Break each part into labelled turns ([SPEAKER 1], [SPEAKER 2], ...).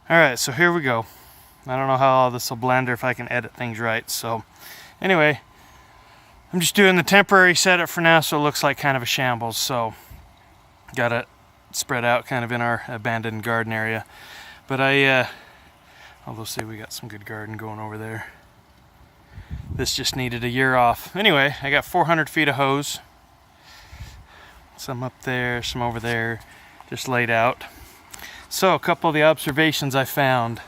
[SPEAKER 1] Alright, so here we go. I don't know how all this will blend or if I can edit things right. So anyway, I'm just doing the temporary setup for now, so it looks like kind of a shambles. So got it spread out kind of in our abandoned garden area. But although say we got some good garden going over there. This just needed a year off. Anyway, I got 400 feet of hose. Some up there, some over there, just laid out. So a couple of the observations I found.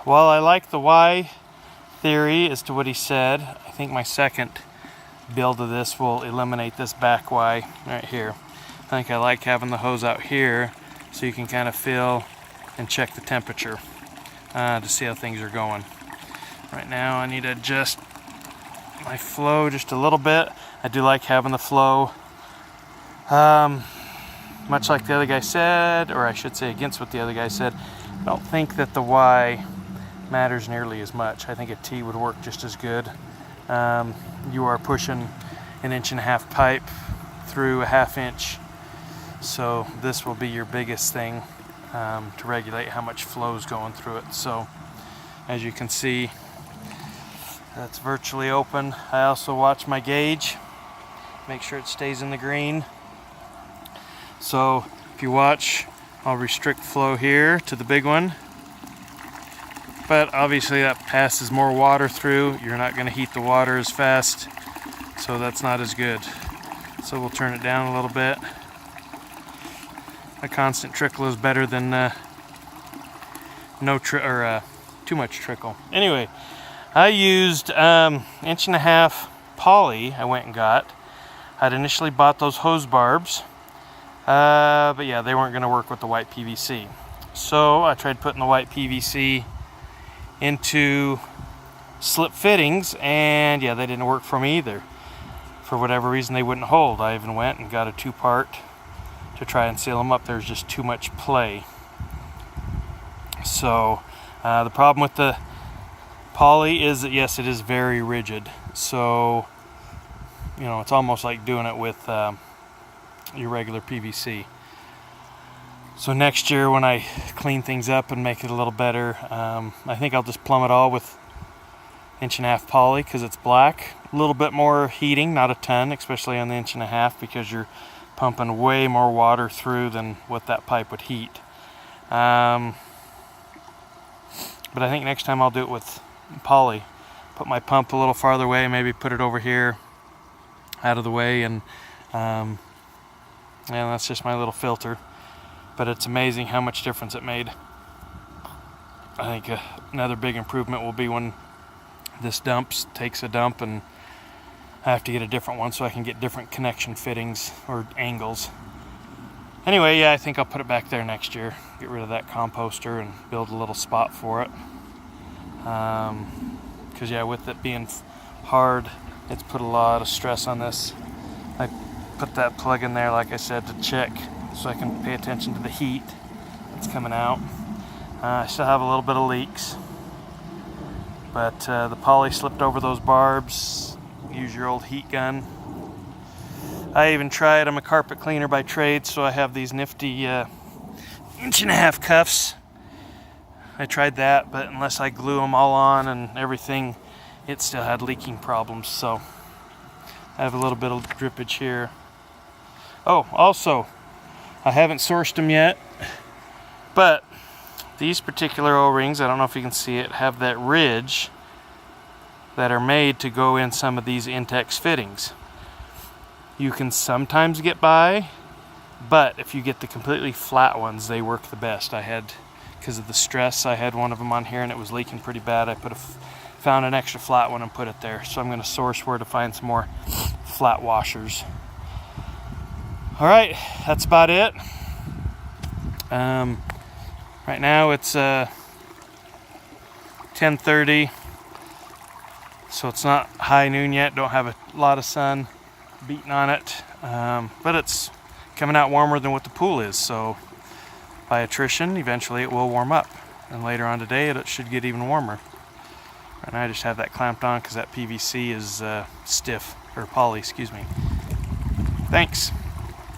[SPEAKER 1] While I like the Y theory as to what he said, I think my second build of this will eliminate this back Y right here. I think I like having the hose out here so you can kind of feel and check the temperature to see how things are going. Right now I need to adjust my flow just a little bit. I do like having the flow. Much like the other guy said, or I should say against what the other guy said, I don't think that the Y matters nearly as much. I think a T would work just as good. You are pushing 1.5 inch pipe through a 1/2 inch, so this will be your biggest thing to regulate how much flow is going through it. So as you can see, that's virtually open. I also watch my gauge, make sure it stays in the green. So if you watch, I'll restrict flow here to the big one, but obviously that passes more water through. You're not going to heat the water as fast, so that's not as good. So we'll turn it down a little bit. A constant trickle is better than too much trickle. Anyway, I used 1.5 inch poly. I went and got. I'd initially bought those hose barbs. But yeah, they weren't going to work with the white PVC. So I tried putting the white PVC into slip fittings, and yeah, they didn't work for me either. For whatever reason, they wouldn't hold. I even went and got a 2-part to try and seal them up. There's just too much play. So the problem with the poly is that yes, it is very rigid. So you know, it's almost like doing it with your regular PVC. So next year when I clean things up and make it a little better, I think I'll just plumb it all with 1.5 inch poly because it's black. A little bit more heating, not a ton, especially on the 1.5 inch because you're pumping way more water through than what that pipe would heat. But I think next time I'll do it with poly. Put my pump a little farther away, maybe put it over here out of the way, and yeah, that's just my little filter. But it's amazing how much difference it made. I think another big improvement will be when this takes a dump, and I have to get a different one so I can get different connection fittings or angles. Anyway, yeah, I think I'll put it back there next year. Get rid of that composter and build a little spot for it. Because yeah, with it being hard, it's put a lot of stress on this. I put that plug in there, like I said, to check so I can pay attention to the heat that's coming out. I still have a little bit of leaks, but the poly slipped over those barbs. Use your old heat gun. I even tried, I'm a carpet cleaner by trade, so I have these nifty 1.5 inch cuffs. I tried that, but unless I glue them all on and everything, it still had leaking problems. So I have a little bit of drippage here. Oh, also, I haven't sourced them yet, but these particular O-rings, I don't know if you can see it, have that ridge that are made to go in some of these Intex fittings. You can sometimes get by, but if you get the completely flat ones, they work the best. I had, because of the stress, I had one of them on here and it was leaking pretty bad. I found an extra flat one and put it there. So I'm going to source where to find some more flat washers. All right, that's about it. Right now it's 10:30, so it's not high noon yet. Don't have a lot of sun beating on it, but it's coming out warmer than what the pool is. So by attrition, eventually it will warm up, and later on today it should get even warmer. And I just have that clamped on because that PVC is stiff, or poly, excuse me. Thanks.